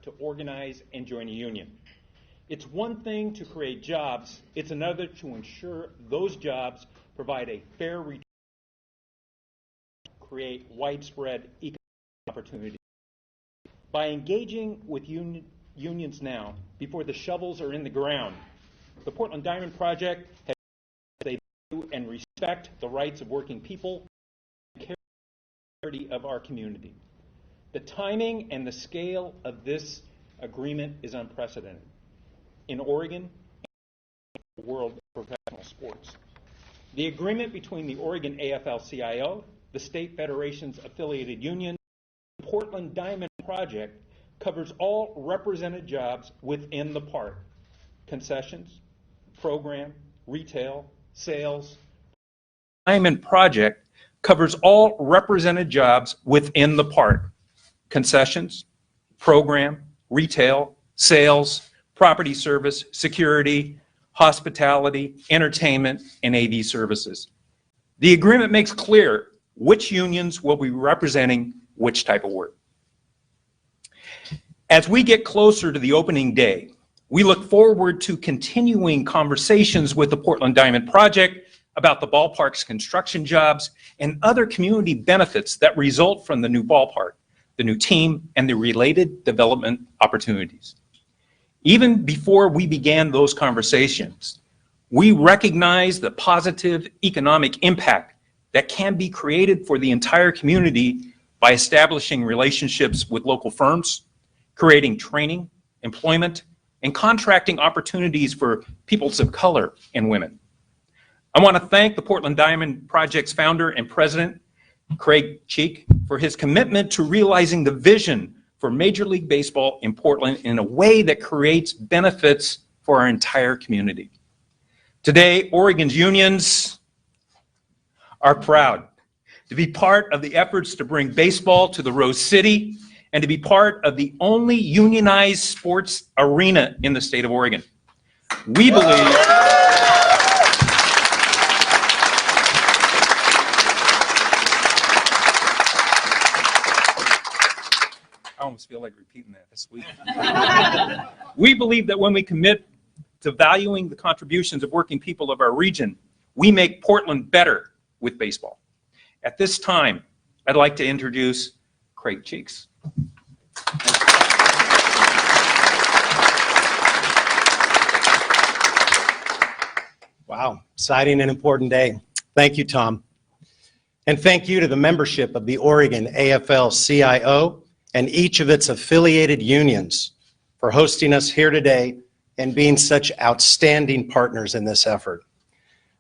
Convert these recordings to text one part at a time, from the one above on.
to organize and join a union. It's one thing to create jobs, it's another to ensure those jobs provide a fair return, create widespread economic opportunity. By engaging with unions now, before the shovels are in the ground, the Portland Diamond Project has they value and respect the rights of working people and care for the security of our community. The timing and the scale of this agreement is unprecedented in Oregon and the world of professional sports. The agreement between the Oregon AFL-CIO, the state federation's affiliated union, and the Portland Diamond Project covers all represented jobs within the park: concessions, program, retail, sales. Diamond Project covers all represented jobs within the park: concessions, program, retail, sales, property service, security, hospitality, entertainment, and AV services. The agreement makes clear which unions will be representing which type of work. As we get closer to the opening day, we look forward to continuing conversations with the Portland Diamond Project about the ballpark's construction jobs and other community benefits that result from the new ballpark, the new team, and the related development opportunities. Even before we began those conversations, we recognize the positive economic impact that can be created for the entire community by establishing relationships with local firms, creating training, employment, and contracting opportunities for peoples of color and women. I want to thank the Portland Diamond Project's founder and president, Craig Cheek, for his commitment to realizing the vision for Major League Baseball in Portland in a way that creates benefits for our entire community. Today, Oregon's unions are proud to be part of the efforts to bring baseball to the Rose City and to be part of the only unionized sports arena in the state of Oregon. We believe I almost feel like repeating that this week. We believe that when we commit to valuing the contributions of working people of our region, we make Portland better with baseball. At this time, I'd like to introduce Craig Cheeks. Wow, exciting and important day. Thank you, Tom. And thank you to the membership of the Oregon AFL-CIO and each of its affiliated unions for hosting us here today and being such outstanding partners in this effort.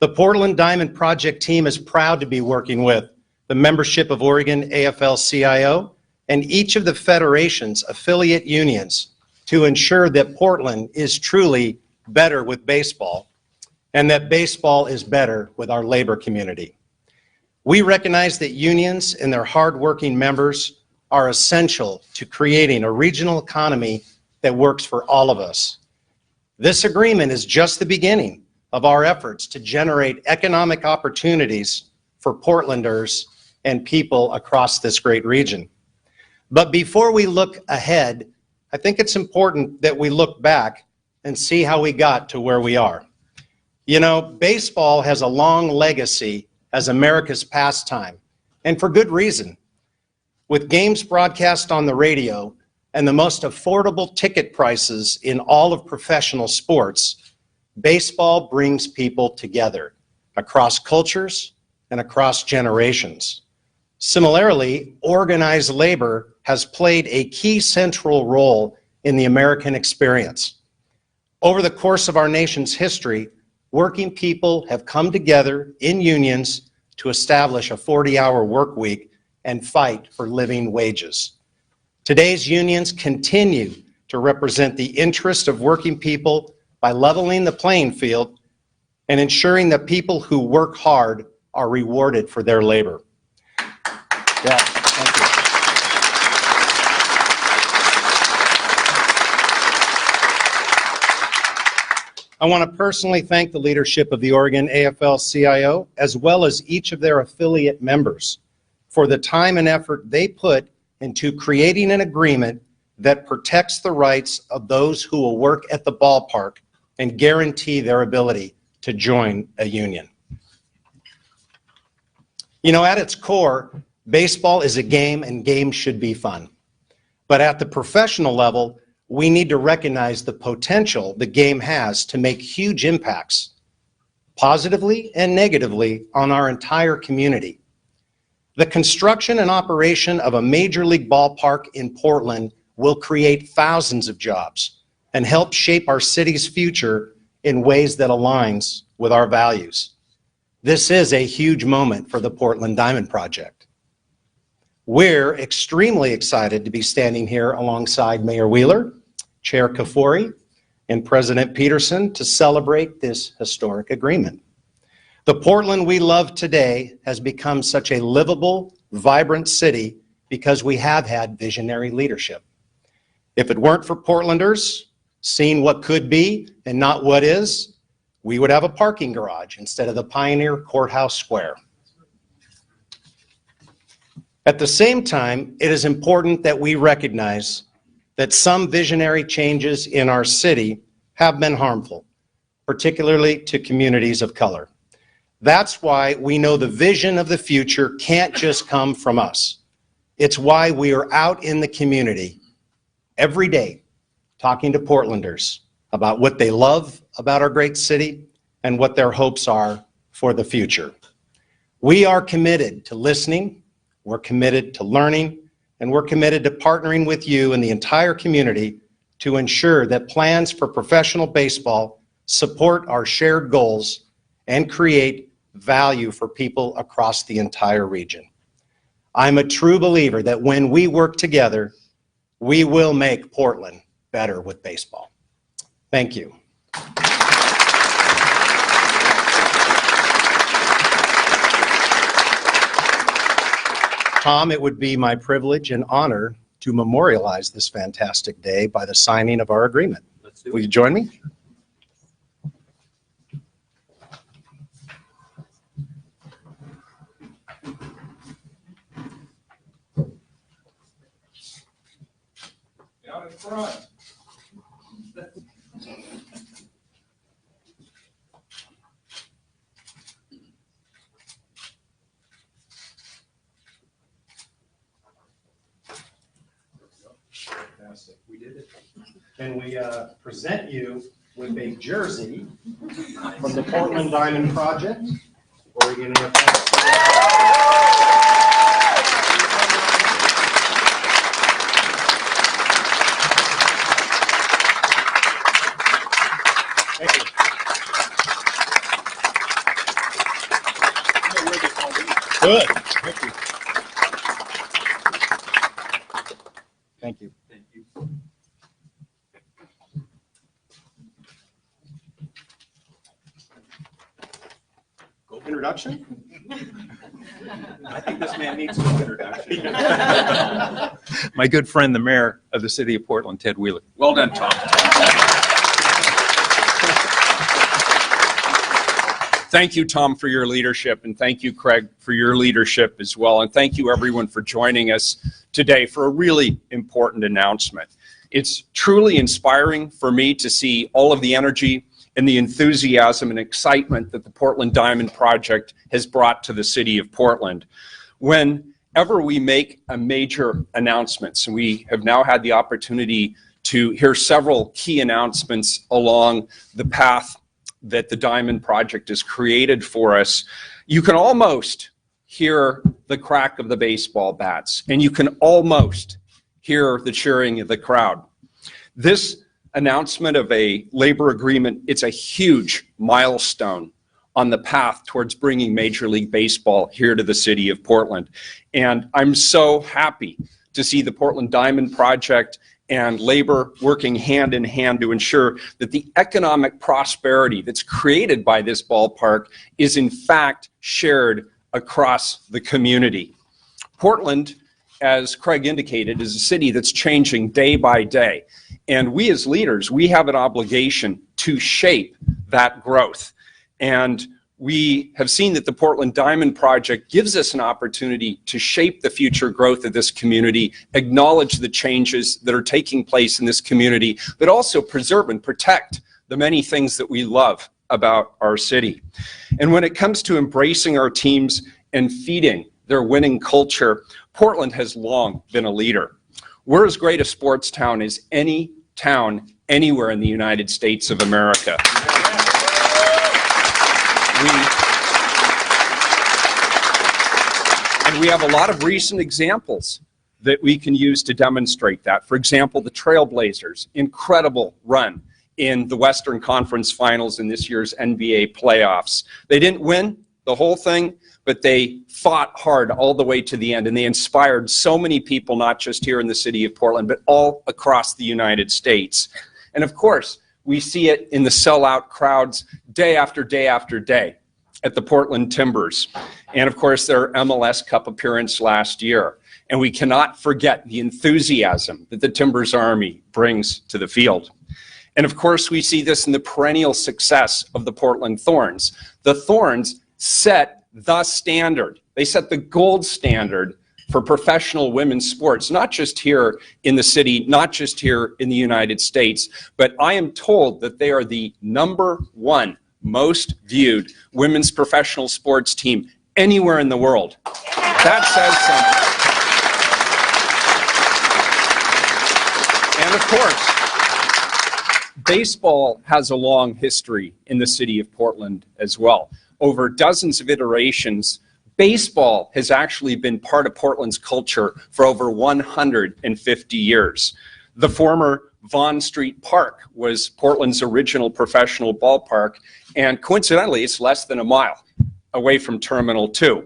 The Portland Diamond Project team is proud to be working with the membership of Oregon AFL-CIO and each of the federation's affiliate unions to ensure that Portland is truly better with baseball and that baseball is better with our labor community. We recognize that unions and their hardworking members are essential to creating a regional economy that works for all of us. This agreement is just the beginning of our efforts to generate economic opportunities for Portlanders and people across this great region. But before we look ahead, I think it's important that we look back and see how we got to where we are. You know, baseball has a long legacy as America's pastime, and for good reason. With games broadcast on the radio and the most affordable ticket prices in all of professional sports, baseball brings people together across cultures and across generations. Similarly, organized labor has played a key central role in the American experience. Over the course of our nation's history, working people have come together in unions to establish a 40-hour work week and fight for living wages. Today's unions continue to represent the interest of working people by leveling the playing field and ensuring that people who work hard are rewarded for their labor. Yeah, thank you. I want to personally thank the leadership of the Oregon AFL-CIO, as well as each of their affiliate members, for the time and effort they put into creating an agreement that protects the rights of those who will work at the ballpark and guarantee their ability to join a union. You know, at its core, baseball is a game and games should be fun. But at the professional level, we need to recognize the potential the game has to make huge impacts, positively and negatively, on our entire community. The construction and operation of a major league ballpark in Portland will create thousands of jobs and help shape our city's future in ways that aligns with our values. This is a huge moment for the Portland Diamond Project. We're extremely excited to be standing here alongside Mayor Wheeler, Chair Kafoury, and President Peterson to celebrate this historic agreement. The Portland we love today has become such a livable, vibrant city because we have had visionary leadership. If it weren't for Portlanders seeing what could be and not what is, we would have a parking garage instead of the Pioneer Courthouse Square. At the same time, it is important that we recognize that some visionary changes in our city have been harmful, particularly to communities of color. That's why we know the vision of the future can't just come from us. It's why we are out in the community every day talking to Portlanders about what they love about our great city and what their hopes are for the future. We are committed to listening, we're committed to learning, and we're committed to partnering with you and the entire community to ensure that plans for professional baseball support our shared goals and create value for people across the entire region. I'm a true believer that when we work together, we will make Portland better with baseball. Thank you. Tom, it would be my privilege and honor to memorialize this fantastic day by the signing of our agreement. Will you join me? Out in front. Fantastic. We did it. Can we present you with a jersey from the Portland Diamond Project, Oregon AFL-CIO. Thank you. Good. Thank you. Thank you. Thank you. Introduction? I think this man needs no introduction. My good friend, the mayor of the city of Portland, Ted Wheeler. Well done, Tom. Thank you, Tom, for your leadership, and thank you, Craig, for your leadership as well. And thank you, everyone, for joining us today for a really important announcement. It's truly inspiring for me to see all of the energy and the enthusiasm and excitement that the Portland Diamond Project has brought to the city of Portland. Whenever we make a major announcements, and we have now had the opportunity to hear several key announcements along the path that the Diamond Project has created for us, you can almost hear the crack of the baseball bats, and you can almost hear the cheering of the crowd. This announcement of a labor agreement, it's a huge milestone on the path towards bringing Major League Baseball here to the city of Portland. And I'm so happy to see the Portland Diamond Project and labor working hand in hand to ensure that the economic prosperity that's created by this ballpark is in fact shared across the community. Portland, as Craig indicated, is a city that's changing day by day. And we as leaders, we have an obligation to shape that growth. And we have seen that the Portland Diamond Project gives us an opportunity to shape the future growth of this community, acknowledge the changes that are taking place in this community, but also preserve and protect the many things that we love about our city. And when it comes to embracing our teams and feeding their winning culture, Portland has long been a leader. We're as great a sports town as any town anywhere in the United States of America. And we have a lot of recent examples that we can use to demonstrate that. For example, the Trailblazers, incredible run in the Western Conference Finals in this year's NBA playoffs. They didn't win the whole thing, but they fought hard all the way to the end, and they inspired so many people, not just here in the city of Portland, but all across the United States. And of course, we see it in the sellout crowds day after day after day at the Portland Timbers. And of course, their MLS Cup appearance last year. And we cannot forget the enthusiasm that the Timbers Army brings to the field. And of course, we see this in the perennial success of the Portland Thorns. The Thorns set the standard. They set the gold standard for professional women's sports, not just here in the city, not just here in the United States, but I am told that they are the #1 most viewed women's professional sports team anywhere in the world. That says something. And of course, baseball has a long history in the city of Portland as well. Over dozens of iterations, baseball has actually been part of Portland's culture for over 150 years. The former Vaughn Street Park was Portland's original professional ballpark, and coincidentally, it's less than a mile away from Terminal 2.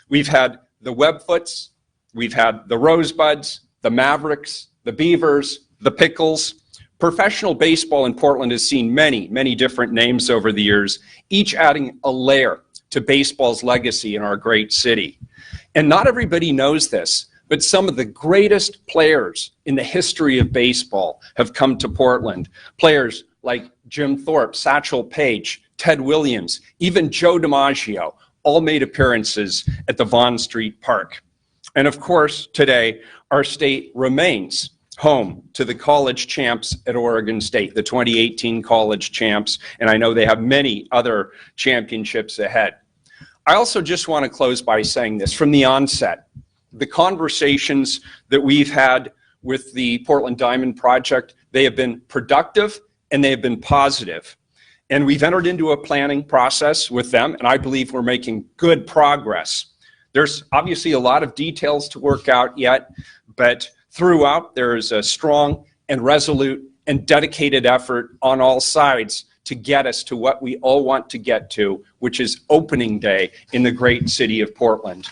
We've had the Webfoots, we've had the Rosebuds, the Mavericks, the Beavers, the Pickles. Professional baseball in Portland has seen many, many different names over the years, each adding a layer to baseball's legacy in our great city. And not everybody knows this, but some of the greatest players in the history of baseball have come to Portland. Players like Jim Thorpe, Satchel Paige, Ted Williams, even Joe DiMaggio, all made appearances at the Vaughn Street Park. And of course, today, our state remains home to the college champs at Oregon State, the 2018 college champs, and I know they have many other championships ahead. I also just want to close by saying this from the onset. The conversations that we've had with the Portland Diamond Project, they have been productive and they have been positive. And we've entered into a planning process with them, and I believe we're making good progress. There's obviously a lot of details to work out yet, but throughout there is a strong and resolute and dedicated effort on all sides to get us to what we all want to get to, which is opening day in the great city of Portland.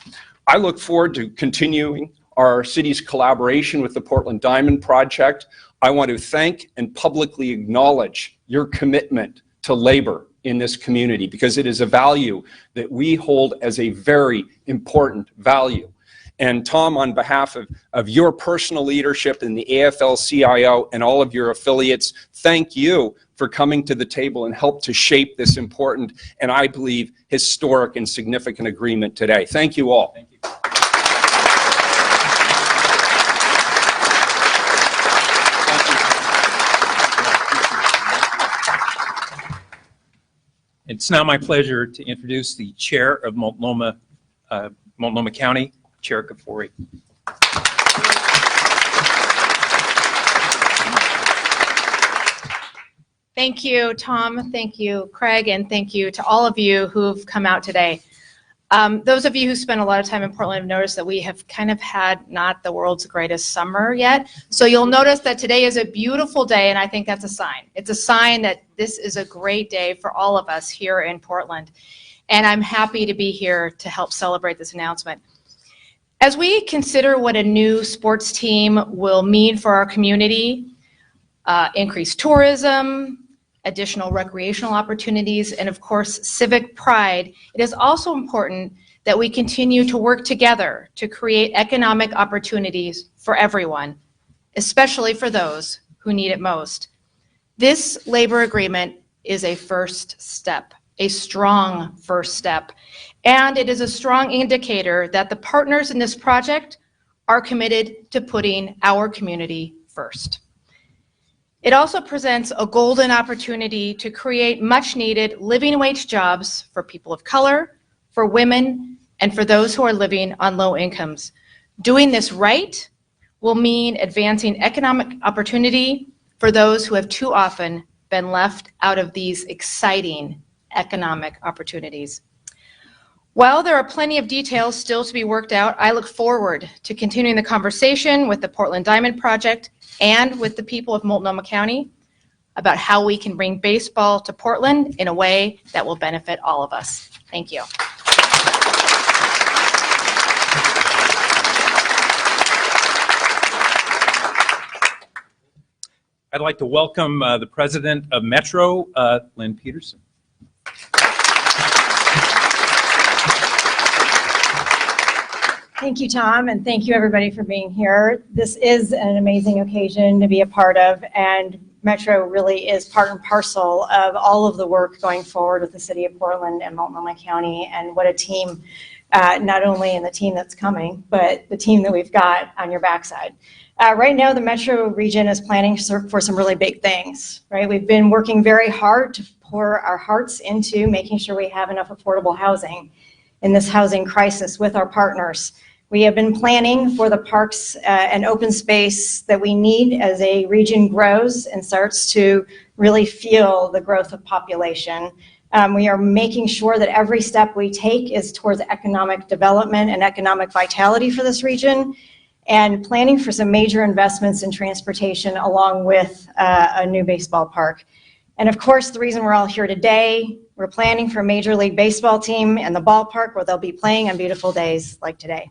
I look forward to continuing our city's collaboration with the Portland Diamond Project. I want to thank and publicly acknowledge your commitment to labor in this community, because it is a value that we hold as a very important value. And Tom, on behalf of your personal leadership in the AFL-CIO and all of your affiliates, thank you for coming to the table and help to shape this important and, I believe, historic and significant agreement today. Thank you all. Thank you. It's now my pleasure to introduce the chair of Multnomah County, Chair Kafori. Thank you, Tom. Thank you, Craig, and thank you to all of you who've come out today. Those of you who spend a lot of time in Portland have noticed that we have kind of had not the world's greatest summer yet. So you'll notice that today is a beautiful day, and I think that's a sign. It's a sign that this is a great day for all of us here in Portland. And I'm happy to be here to help celebrate this announcement. As we consider what a new sports team will mean for our community, increased tourism, additional recreational opportunities, and of course, civic pride, it is also important that we continue to work together to create economic opportunities for everyone, especially for those who need it most. This labor agreement is a first step a strong first step, and it is a strong indicator that the partners in this project are committed to putting our community first. It also presents a golden opportunity to create much-needed living wage jobs for people of color, for women, and for those who are living on low incomes. Doing this right will mean advancing economic opportunity for those who have too often been left out of these exciting economic opportunities. While there are plenty of details still to be worked out, I look forward to continuing the conversation with the Portland Diamond Project and with the people of Multnomah County about how we can bring baseball to Portland in a way that will benefit all of us. Thank you. I'd like to welcome the president of Metro, Lynn Peterson. Thank you, Tom, and thank you everybody for being here. This is an amazing occasion to be a part of, and Metro really is part and parcel of all of the work going forward with the City of Portland and Multnomah County, and what a team, not only in the team that's coming, but the team that we've got on your backside. Right now, the Metro region is planning for some really big things, right? We've been working very hard to pour our hearts into making sure we have enough affordable housing in this housing crisis with our partners. We have been planning for the parks and open space that we need as a region grows and starts to really feel the growth of population. We are making sure that every step we take is towards economic development and economic vitality for this region, and planning for some major investments in transportation along with a new baseball park. And of course, the reason we're all here today, we're planning for a Major League Baseball team and the ballpark where they'll be playing on beautiful days like today.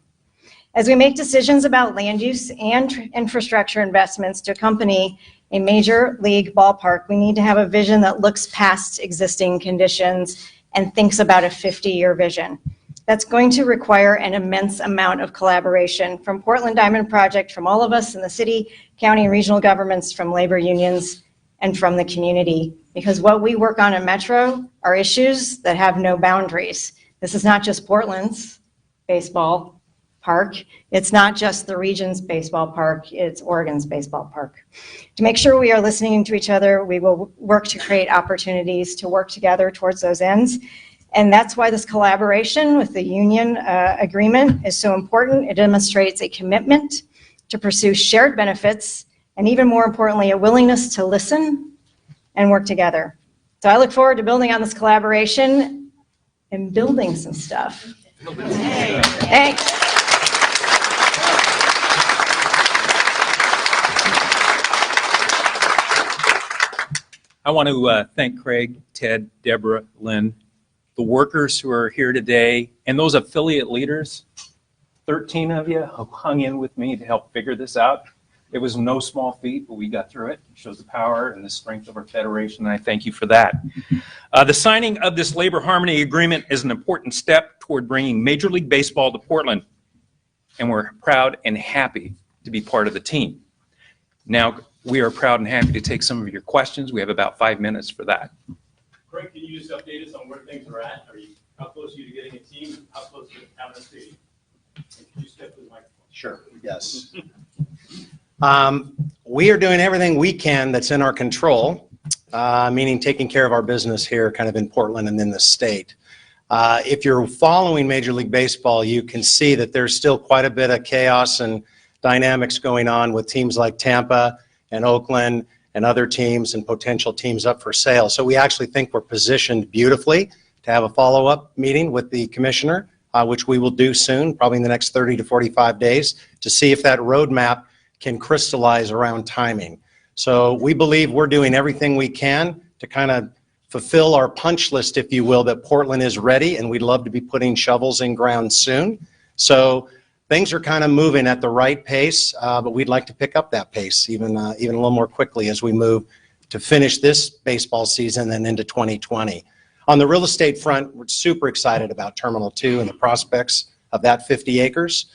As we make decisions about land use and infrastructure investments to accompany a major league ballpark, we need to have a vision that looks past existing conditions and thinks about a 50-year vision. That's going to require an immense amount of collaboration from Portland Diamond Project, from all of us in the city, county, and regional governments, from labor unions, and from the community. Because what we work on in Metro are issues that have no boundaries. This is not just Portland's baseball park. It's not just the region's baseball park, it's Oregon's baseball park. To make sure we are listening to each other, we will work to create opportunities to work together towards those ends. And that's why this collaboration with the union agreement is so important. It demonstrates a commitment to pursue shared benefits, and even more importantly, a willingness to listen and work together. So I look forward to building on this collaboration and building some stuff. Thanks. I want to thank Craig, Ted, Deborah, Lynn, the workers who are here today, and those affiliate leaders, 13 of you who hung in with me to help figure this out. It was no small feat, but we got through it. It shows the power and the strength of our federation, and I thank you for that. The signing of this labor harmony agreement is an important step toward bringing Major League Baseball to Portland, and we're proud and happy to be part of the team. Now, we are proud and happy to take some of your questions. We have about 5 minutes for that. Craig, can you just update us on where things are at? How close are you to getting a team? How close are you to having a stadium? Can you step to the microphone? Sure, yes. We are doing everything we can that's in our control, meaning taking care of our business here kind of in Portland and in the state. If you're following Major League Baseball, you can see that there's still quite a bit of chaos and dynamics going on with teams like Tampa and Oakland and other teams and potential teams up for sale. So we actually think we're positioned beautifully to have a follow-up meeting with the commissioner, which we will do soon, probably in the next 30 to 45 days, to see if that roadmap can crystallize around timing. So we believe we're doing everything we can to kind of fulfill our punch list, if you will, that Portland is ready, and we'd love to be putting shovels in ground soon. So things are kind of moving at the right pace, but we'd like to pick up that pace even a little more quickly as we move to finish this baseball season and into 2020. On the real estate front, we're super excited about Terminal 2 and the prospects of that 50 acres.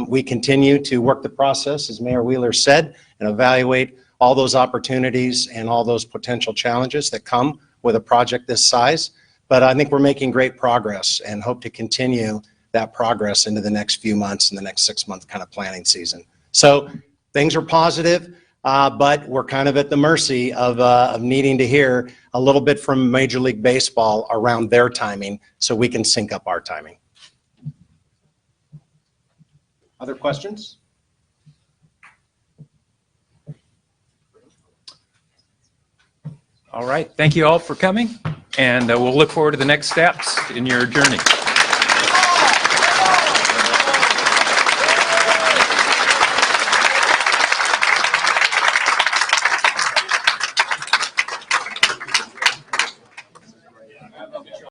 We continue to work the process, as Mayor Wheeler said, and evaluate all those opportunities and all those potential challenges that come with a project this size. but I think we're making great progress and hope to continue that progress into the next few months and the next 6-month kind of planning season. So things are positive, but we're kind of at the mercy of needing to hear a little bit from Major League Baseball around their timing so we can sync up our timing. Other questions? All right, thank you all for coming, and we'll look forward to the next steps in your journey.